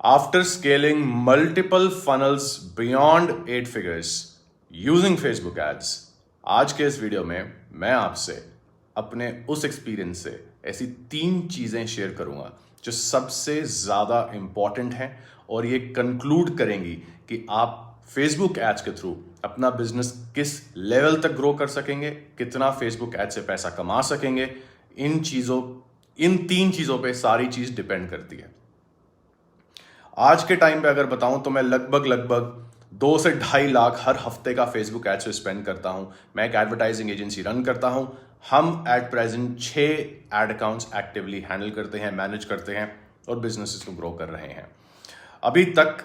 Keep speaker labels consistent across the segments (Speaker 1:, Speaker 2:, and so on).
Speaker 1: After scaling multiple funnels beyond 8 figures using Facebook ads, आज के इस वीडियो में मैं आपसे अपने उस एक्सपीरियंस से ऐसी 3 चीज़ें शेयर करूंगा जो सबसे ज़्यादा इंपॉर्टेंट हैं और ये कंक्लूड करेंगी कि आप फेसबुक एड्स के थ्रू अपना बिजनेस किस लेवल तक ग्रो कर सकेंगे, कितना फेसबुक एड से पैसा कमा सकेंगे। इन 3 चीज़ों पे सारी चीज़ डिपेंड करती है। आज के टाइम पे अगर बताऊं तो मैं लगभग 2 से 2.5 लाख हर हफ्ते का फेसबुक एड्स पे स्पेंड करता हूं। मैं एक एडवर्टाइजिंग एजेंसी रन करता हूं। हम at present 6 ad accounts actively handle करते हैं, मैनेज करते हैं और बिजनेसेस को ग्रो कर रहे हैं। अभी तक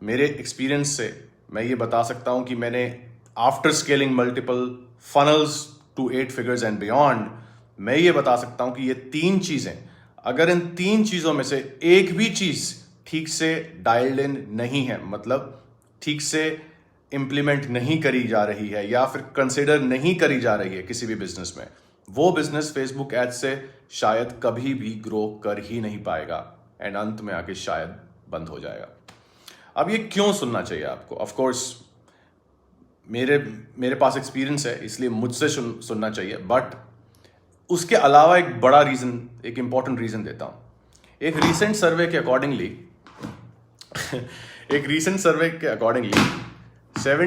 Speaker 1: मेरे एक्सपीरियंस से मैं ये बता सकता हूं कि मैंने after scaling multiple funnels to 8 figures and beyond, मैं ये बता सकता हूं कि ये 3 चीज़ें, अगर इन 3 चीज़ों में से एक भी चीज़ ठीक से डायल्ड इन नहीं है, मतलब ठीक से इंप्लीमेंट नहीं करी जा रही है या फिर कंसिडर नहीं करी जा रही है किसी भी बिजनेस में, वो बिजनेस फेसबुक एड से शायद कभी भी ग्रो कर ही नहीं पाएगा एंड अंत में आके शायद बंद हो जाएगा। अब ये क्यों सुनना चाहिए आपको? ऑफ कोर्स मेरे पास एक्सपीरियंस है इसलिए मुझसे सुनना चाहिए, बट उसके अलावा एक बड़ा रीजन, एक इंपॉर्टेंट रीजन देता हूं। एक रीसेंट सर्वे के accordingly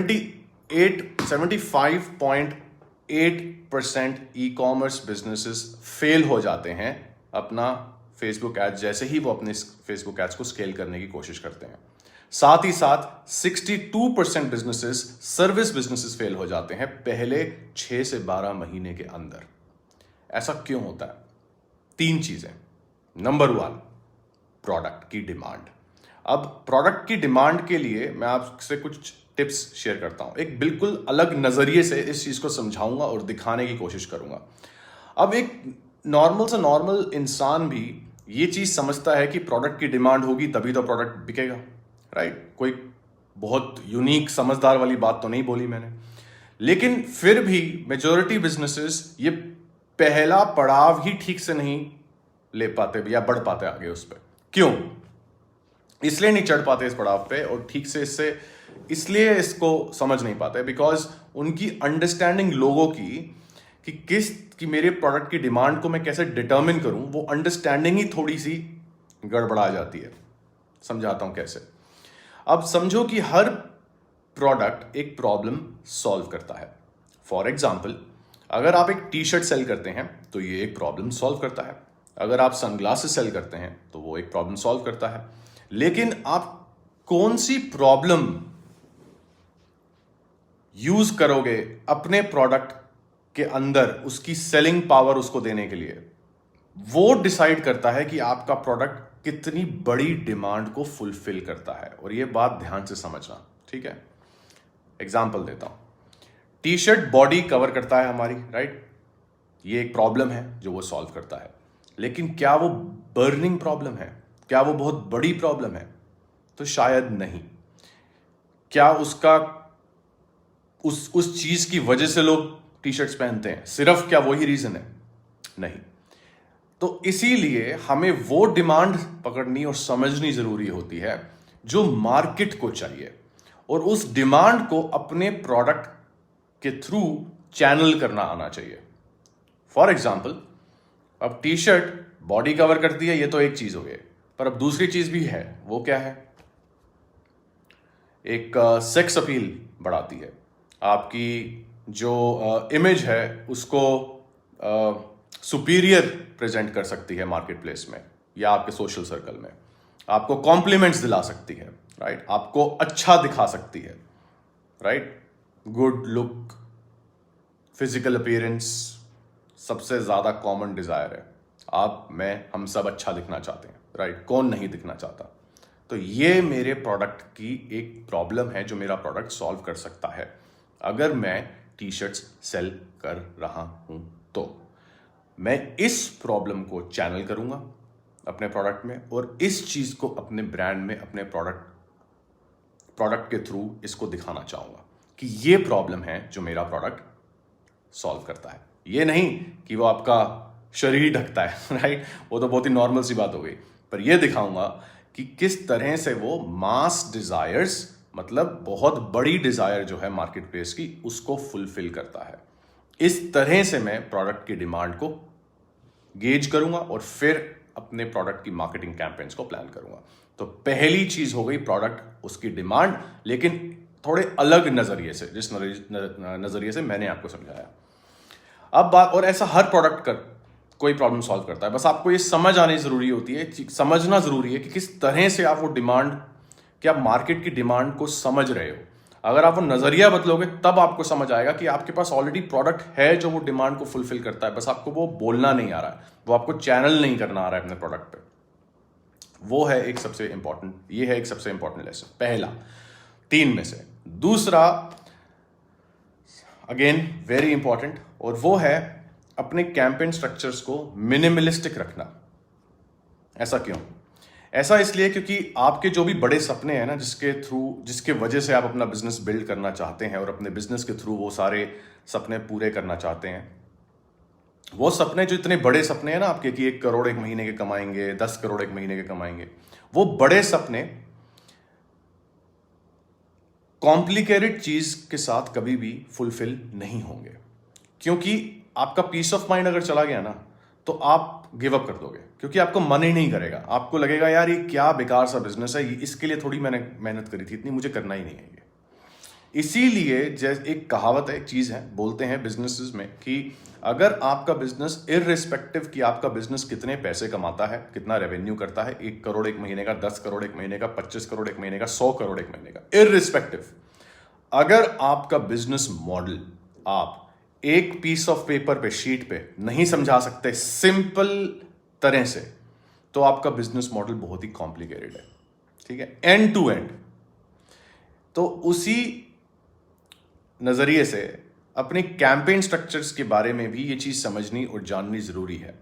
Speaker 1: 75.8% e commerce businesses fail हो जाते हैं अपना फेसबुक एड जैसे ही वो अपने फेसबुक एड्स को स्केल करने की कोशिश करते हैं। साथ ही साथ 62% बिजनेसेस, सर्विस बिजनेसेस फेल हो जाते हैं पहले 6 से 12 महीने के अंदर। ऐसा क्यों होता है? 3 चीजें। नंबर 1, प्रोडक्ट की डिमांड। अब प्रोडक्ट की डिमांड के लिए मैं आपसे कुछ टिप्स शेयर करता हूं। एक बिल्कुल अलग नजरिए से इस चीज को समझाऊंगा और दिखाने की कोशिश करूंगा। अब एक नॉर्मल इंसान भी ये चीज समझता है कि प्रोडक्ट की डिमांड होगी तभी तो प्रोडक्ट बिकेगा, राइट? कोई बहुत यूनिक समझदार वाली बात तो नहीं बोली मैंने, लेकिन फिर भी मेजॉरिटी बिजनेसेस ये पहला पड़ाव ही ठीक से नहीं ले पाते या बढ़ पाते आगे उस पर। क्यों? इसलिए नहीं चढ़ पाते इस पड़ाव पे और ठीक से इसलिए इसको समझ नहीं पाते बिकॉज उनकी अंडरस्टैंडिंग लोगों कि मेरे प्रोडक्ट की डिमांड को मैं कैसे डिटर्मिन करूं, वो अंडरस्टैंडिंग ही थोड़ी सी गड़बड़ा जाती है। समझाता हूं कैसे। अब समझो कि हर प्रोडक्ट एक प्रॉब्लम सॉल्व करता है। फॉर एग्जाम्पल, अगर आप एक टी शर्ट सेल करते हैं तो ये एक प्रॉब्लम सॉल्व करता है। अगर आप सनग्लासेस सेल करते हैं तो वो एक प्रॉब्लम सॉल्व करता है। लेकिन आप कौन सी प्रॉब्लम यूज करोगे अपने प्रोडक्ट के अंदर उसकी सेलिंग पावर उसको देने के लिए, वो डिसाइड करता है कि आपका प्रोडक्ट कितनी बड़ी डिमांड को फुलफिल करता है। और ये बात ध्यान से समझना, ठीक है? एग्जाम्पल देता हूं। टी शर्ट बॉडी कवर करता है हमारी, राइट? ये एक प्रॉब्लम है जो वो सॉल्व करता है। लेकिन क्या वो बर्निंग प्रॉब्लम है? क्या वो बहुत बड़ी प्रॉब्लम है? तो शायद नहीं। क्या उसका उस चीज की वजह से लोग टी शर्ट्स पहनते हैं? सिर्फ क्या वही रीजन है? नहीं। तो इसीलिए हमें वो डिमांड पकड़नी और समझनी जरूरी होती है जो मार्केट को चाहिए, और उस डिमांड को अपने प्रोडक्ट के थ्रू चैनल करना आना चाहिए। फॉर एग्जाम्पल, अब टी शर्ट बॉडी कवर करती है, ये तो एक चीज हो गई, पर अब दूसरी चीज भी है। वो क्या है? एक सेक्स अपील बढ़ाती है। आपकी जो इमेज है उसको सुपीरियर प्रेजेंट कर सकती है मार्केट प्लेस में या आपके सोशल सर्कल में। आपको कॉम्प्लीमेंट्स दिला सकती है, राइट? आपको अच्छा दिखा सकती है, right? Good look, physical appearance सबसे ज्यादा कॉमन डिजायर है। हम सब अच्छा दिखना चाहते हैं, राइट? कौन नहीं दिखना चाहता? तो ये मेरे प्रोडक्ट की एक प्रॉब्लम है जो मेरा प्रोडक्ट सॉल्व कर सकता है अगर मैं टी शर्ट्स सेल कर रहा हूं। तो मैं इस प्रॉब्लम को चैनल करूंगा अपने प्रोडक्ट में और इस चीज को अपने ब्रांड में, अपने प्रोडक्ट के थ्रू इसको दिखाना चाहूंगा कि ये प्रॉब्लम है जो मेरा प्रोडक्ट सॉल्व करता है। ये नहीं कि वो आपका शरीर ढकता है, राइट? वो तो बहुत ही नॉर्मल सी बात हो गई, पर ये दिखाऊंगा कि किस तरह से वो मास डिजायर्स, मतलब बहुत बड़ी डिजायर जो है मार्केट प्लेस की, उसको फुलफिल करता है। इस तरह से मैं प्रोडक्ट की डिमांड को गेज करूंगा और फिर अपने प्रोडक्ट की मार्केटिंग कैंपेन्स को प्लान करूंगा। तो पहली चीज हो गई प्रोडक्ट, उसकी डिमांड, लेकिन थोड़े अलग नजरिए से, जिस नजरिए से मैंने आपको समझाया। अब बात, और ऐसा हर प्रोडक्ट का कोई प्रॉब्लम सॉल्व करता है, बस आपको ये समझ आनी जरूरी होती है, समझना जरूरी है कि किस तरह से आप वो डिमांड, क्या मार्केट की डिमांड को समझ रहे हो। अगर आप वो नजरिया बदलोगे तब आपको समझ आएगा कि आपके पास ऑलरेडी प्रोडक्ट है जो वो डिमांड को फुलफिल करता है, बस आपको वो बोलना नहीं आ रहा है, वो आपको चैनल नहीं करना आ रहा है अपने प्रोडक्ट पे। वो है एक सबसे इंपॉर्टेंट, ये है एक सबसे इंपॉर्टेंट लेसन, पहला 3 में से। दूसरा अगेन वेरी इंपॉर्टेंट, और वो है अपने कैंपेन स्ट्रक्चर्स को मिनिमलिस्टिक रखना। ऐसा क्यों? ऐसा इसलिए क्योंकि आपके जो भी बड़े सपने हैं ना, जिसके वजह से आप अपना बिजनेस बिल्ड करना चाहते हैं और अपने बिजनेस के थ्रू वो सारे सपने पूरे करना चाहते हैं, वो सपने जो इतने बड़े सपने हैं ना आपके, कि 1 करोड़ 1 महीने के कमाएंगे, 10 करोड़ 1 महीने के कमाएंगे, वो बड़े सपने कॉम्प्लिकेटेड चीज के साथ कभी भी फुलफिल नहीं होंगे। क्योंकि आपका पीस ऑफ माइंड अगर चला गया ना, तो आप गिव अप कर दोगे, क्योंकि आपको मन ही नहीं करेगा। आपको लगेगा यार ये क्या बेकार सा बिजनेस है, इसके लिए थोड़ी मैंने मेहनत करी थी, इतनी मुझे करना ही नहीं है ये। इसीलिए जैसे एक कहावत है, एक चीज है, बोलते हैं बिजनेसेस में कि अगर आपका बिजनेस, इररिस्पेक्टिव कि आपका बिजनेस कितने पैसे कमाता है, कितना रेवेन्यू करता है, 1 करोड़ 1 महीने का, 10 करोड़ 1 महीने का, 25 करोड़ 1 महीने का, 100 करोड़ 1 महीने का, इररिस्पेक्टिव, अगर आपका बिजनेस मॉडल आप एक पीस ऑफ पेपर पे, शीट पे नहीं समझा सकते सिंपल तरह से, तो आपका बिजनेस मॉडल बहुत ही कॉम्प्लिकेटेड है। ठीक है, एंड टू एंड। तो उसी नजरिए से अपने कैंपेन स्ट्रक्चर्स के बारे में भी ये चीज समझनी और जाननी जरूरी है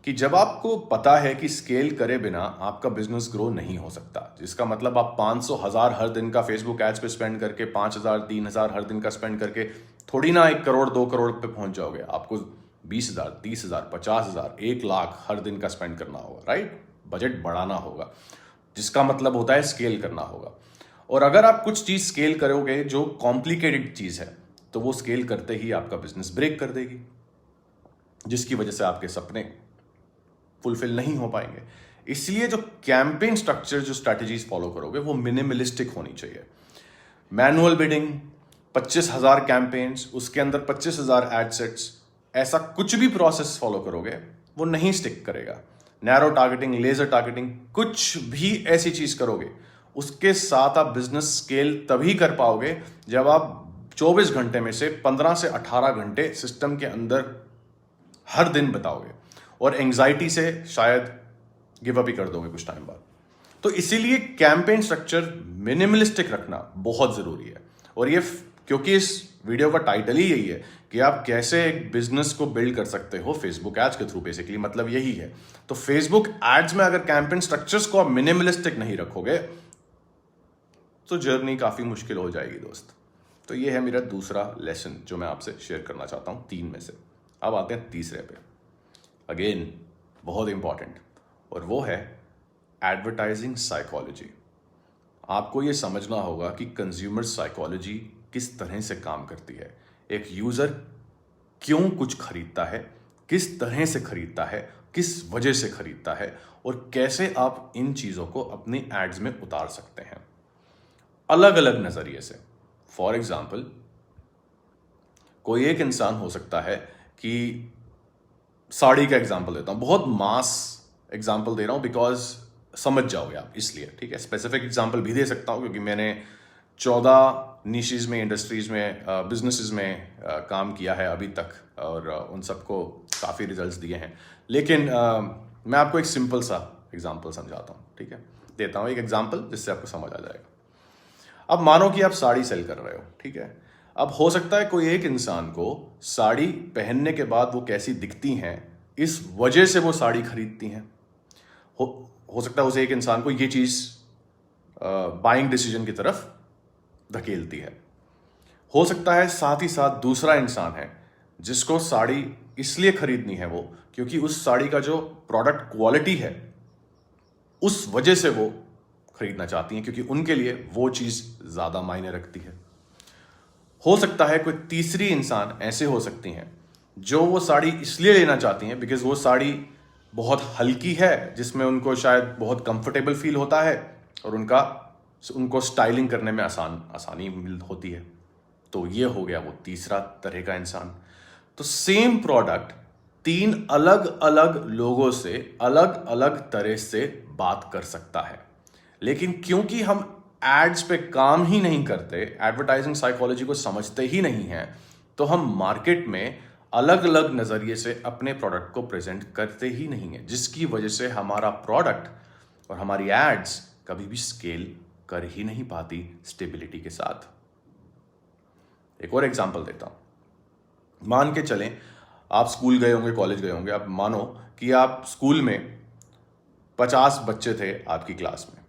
Speaker 1: कि जब आपको पता है कि स्केल करे बिना आपका बिजनेस ग्रो नहीं हो सकता, जिसका मतलब आप 500 1000 हर दिन का फेसबुक एड्स पे स्पेंड करके, 5000 3000 हर दिन का स्पेंड करके थोड़ी ना 1 करोड़ 2 करोड़ पे पहुंच जाओगे। आपको 20,000 30,000 50,000 1 लाख हर दिन का स्पेंड करना होगा, राइट? बजट बढ़ाना होगा, जिसका मतलब होता है स्केल करना होगा। और अगर आप कुछ चीज स्केल करोगे जो कॉम्प्लिकेटेड चीज है, तो वो स्केल करते ही आपका बिजनेस ब्रेक कर देगी, जिसकी वजह से आपके सपने फुलफिल नहीं हो पाएंगे। इसलिए जो कैंपेन स्ट्रक्चर, जो स्ट्रैटेजीज फॉलो करोगे, वो मिनिमलिस्टिक होनी चाहिए। मैनुअल बिडिंग, 25,000 कैंपेन्स, उसके अंदर 25,000 एड सेट्स, ऐसा कुछ भी प्रोसेस फॉलो करोगे वो नहीं स्टिक करेगा। नैरो टारगेटिंग, लेजर टारगेटिंग, कुछ भी ऐसी चीज करोगे, उसके साथ आप बिजनेस स्केल तभी कर पाओगे जब आप 24 घंटे में से 15 से 18 घंटे सिस्टम के अंदर हर दिन बताओगे, और एंजाइटी से शायद गिव अप ही कर दोगे कुछ टाइम बाद। तो इसीलिए कैंपेन स्ट्रक्चर मिनिमलिस्टिक रखना बहुत जरूरी है। और ये क्योंकि इस वीडियो का टाइटल ही यही है कि आप कैसे एक बिजनेस को बिल्ड कर सकते हो फेसबुक एड्स के थ्रू, बेसिकली मतलब यही है। तो फेसबुक एड्स में अगर कैंपेन स्ट्रक्चर्स को आप मिनिमलिस्टिक नहीं रखोगे तो जर्नी काफी मुश्किल हो जाएगी दोस्त। तो ये है मेरा दूसरा लेसन जो मैं आपसे शेयर करना चाहता हूं 3 में से। अब आते हैं तीसरे पे, अगेन बहुत इंपॉर्टेंट, और वो है एडवर्टाइजिंग साइकोलॉजी। आपको ये समझना होगा कि कंज्यूमर साइकोलॉजी किस तरह से काम करती है, एक यूजर क्यों कुछ खरीदता है, किस तरह से खरीदता है, किस वजह से खरीदता है, और कैसे आप इन चीजों को अपनी एड्स में उतार सकते हैं अलग अलग नजरिए से। फॉर एग्जाम्पल, कोई एक इंसान हो सकता है कि, साड़ी का एग्जाम्पल देता हूं, बहुत मास एग्जाम्पल दे रहा हूं बिकॉज समझ जाओगे आप, इसलिए। ठीक है, स्पेसिफिक एग्जाम्पल भी दे सकता हूं क्योंकि मैंने 14 निशेज में, इंडस्ट्रीज में, बिजनेसेस में काम किया है अभी तक, और उन सबको काफ़ी रिजल्ट्स दिए हैं। लेकिन मैं आपको एक सिंपल सा एग्जाम्पल समझाता हूँ। ठीक है, देता हूँ एक एग्जाम्पल जिससे आपको समझ आ जाएगा। अब मानो कि आप साड़ी सेल कर रहे हो, ठीक है। अब हो सकता है कोई एक इंसान को साड़ी पहनने के बाद वो कैसी दिखती हैं, इस वजह से वो साड़ी खरीदती हैं। हो सकता है उस एक इंसान को ये चीज बाइंग डिसीजन की तरफ धकेलती है। हो सकता है साथ ही साथ दूसरा इंसान है जिसको साड़ी इसलिए खरीदनी है वो क्योंकि उस साड़ी का जो प्रोडक्ट क्वालिटी है उस वजह से वो खरीदना चाहती हैं, क्योंकि उनके लिए वो चीज़ ज़्यादा मायने रखती है। हो सकता है कोई तीसरी इंसान ऐसे हो सकती हैं जो वो साड़ी इसलिए लेना चाहती हैं बिकॉज वो साड़ी बहुत हल्की है, जिसमें उनको शायद बहुत कंफर्टेबल फील होता है और उनको स्टाइलिंग करने में आसानी होती है। तो ये हो गया वो तीसरा तरह का इंसान। तो सेम प्रोडक्ट 3 अलग अलग लोगों से अलग अलग तरह से बात कर सकता है, लेकिन क्योंकि हम एड्स पे काम ही नहीं करते, एडवर्टाइजिंग साइकोलॉजी को समझते ही नहीं हैं, तो हम मार्केट में अलग अलग नज़रिए से अपने प्रोडक्ट को प्रेजेंट करते ही नहीं हैं, जिसकी वजह से हमारा प्रोडक्ट और हमारी एड्स कभी भी स्केल कर ही नहीं पाती स्टेबिलिटी के साथ। एक और एग्जांपल देता हूं। मान के चलें आप स्कूल गए होंगे, कॉलेज गए होंगे। आप मानो कि आप स्कूल में 50 बच्चे थे आपकी क्लास में,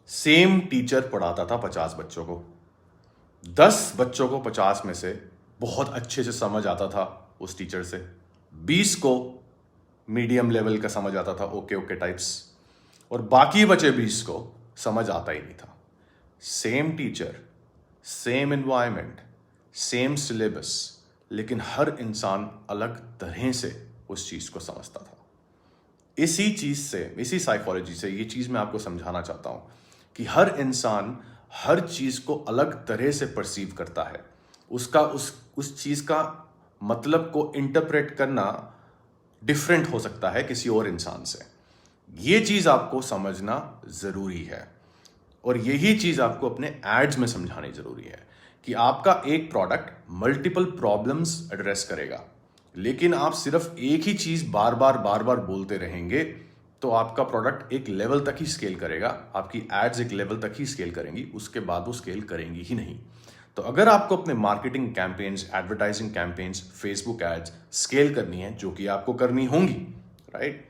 Speaker 1: सेम टीचर पढ़ाता था 50 बच्चों को। 10 बच्चों को 50 में से बहुत अच्छे से समझ आता था उस टीचर से, 20 को मीडियम लेवल का समझ आता था, ओके ओके टाइप्स, और बाकी बचे 20 को समझ आता ही नहीं था। Same teacher, same environment, same syllabus, लेकिन हर इंसान अलग तरह से उस चीज को समझता था। इसी चीज से, इसी साइकोलॉजी से ये चीज मैं आपको समझाना चाहता हूं कि हर इंसान हर चीज को अलग तरह से परसीव करता है। उस चीज का मतलब को इंटरप्रेट करना डिफरेंट हो सकता है किसी और इंसान से। ये चीज आपको समझना जरूरी है, और यही चीज आपको अपने एड्स में समझानी जरूरी है कि आपका एक प्रोडक्ट मल्टीपल प्रॉब्लम्स एड्रेस करेगा, लेकिन आप सिर्फ एक ही चीज बार बार बोलते रहेंगे तो आपका प्रोडक्ट एक लेवल तक ही स्केल करेगा, आपकी एड्स एक लेवल तक ही स्केल करेंगी, उसके बाद वो स्केल करेंगी ही नहीं। तो अगर आपको अपने marketing campaigns, advertising campaigns, Facebook ads scale करनी है, जो कि आपको करनी होंगी, राइट,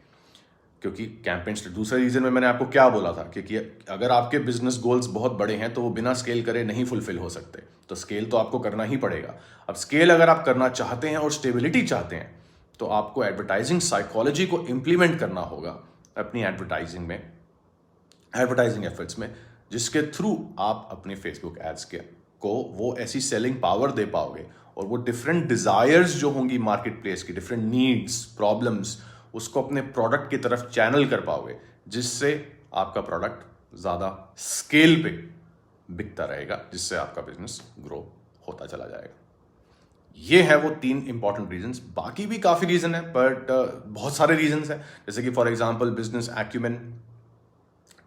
Speaker 1: क्योंकि कैंपेन्स, दूसरे रीजन में मैंने आपको क्या बोला था, क्योंकि अगर आपके बिजनेस गोल्स बहुत बड़े हैं तो वो बिना स्केल करे नहीं फुलफिल हो सकते, तो स्केल तो आपको करना ही पड़ेगा। अब स्केल अगर आप करना चाहते हैं और स्टेबिलिटी चाहते हैं, तो आपको एडवर्टाइजिंग साइकोलॉजी को इंप्लीमेंट करना होगा अपनी एडवर्टाइजिंग में, एडवर्टाइजिंग एफर्ट्स में, जिसके थ्रू आप अपने फेसबुक एड्स को वो ऐसी सेलिंग पावर दे पाओगे, और वो डिफरेंट डिजायर्स जो होंगी मार्केट प्लेस की, डिफरेंट नीड्स, प्रॉब्लम्स, उसको अपने प्रोडक्ट की तरफ चैनल कर पाओगे, जिससे आपका प्रोडक्ट ज़्यादा स्केल पे बिकता रहेगा, जिससे आपका बिजनेस ग्रो होता चला जाएगा। ये है वो 3 इंपॉर्टेंट रीजंस। बाकी भी काफ़ी रीज़न है, बट बहुत सारे रीजंस हैं, जैसे कि फॉर एग्जांपल बिजनेस एक्यूमेन,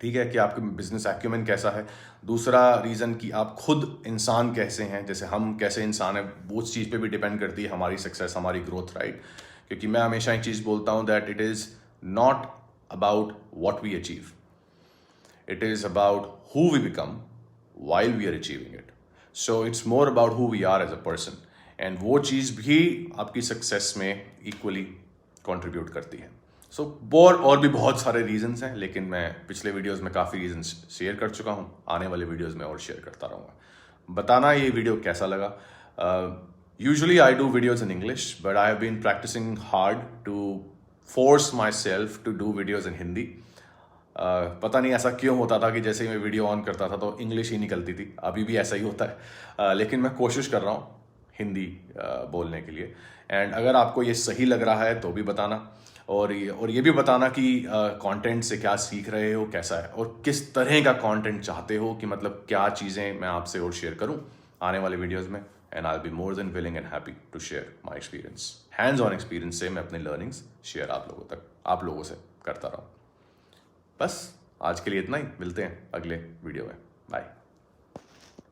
Speaker 1: ठीक है, कि आपके बिजनेस एक्यूमेन कैसा है। दूसरा रीज़न कि आप खुद इंसान कैसे हैं, जैसे हम कैसे इंसान हैं, वो उस चीज़ पे भी डिपेंड करती है हमारी सक्सेस, हमारी ग्रोथ, राइट। क्योंकि मैं हमेशा एक चीज़ बोलता हूँ that it is not about what we achieve, it is about who we become while we are achieving it. So it's more about who we are as a person, and वो चीज़ भी आपकी सक्सेस में equally contribute करती है। सो और भी बहुत सारे रीजंस हैं, लेकिन मैं पिछले वीडियोस में काफ़ी रीजंस शेयर कर चुका हूँ, आने वाले वीडियोस में और शेयर करता रहूँगा। बताना ये वीडियो कैसा लगा। Usually I do videos in English, but I have been practicing hard to force myself to do videos in Hindi. पता नहीं ऐसा क्यों होता था कि जैसे ही मैं वीडियो ऑन करता था तो इंग्लिश ही निकलती थी, अभी भी ऐसा ही होता है, लेकिन मैं कोशिश कर रहा हूँ हिंदी बोलने के लिए। एंड अगर आपको ये सही लग रहा है तो भी बताना, और ये भी बताना कि कंटेंट से क्या सीख रहे हो, कैसा है, और किस तरह का कंटेंट चाहते हो, कि मतलब क्या चीज़ें मैं आपसे और शेयर करूँ आने वाले वीडियोज़ में। And I will be more than willing and happy to share my experience, hands on experience से मैं अपने लर्निंग्स शेयर आप लोगों से करता रहूँ। बस आज के लिए इतना ही, मिलते हैं अगले वीडियो में, बाय।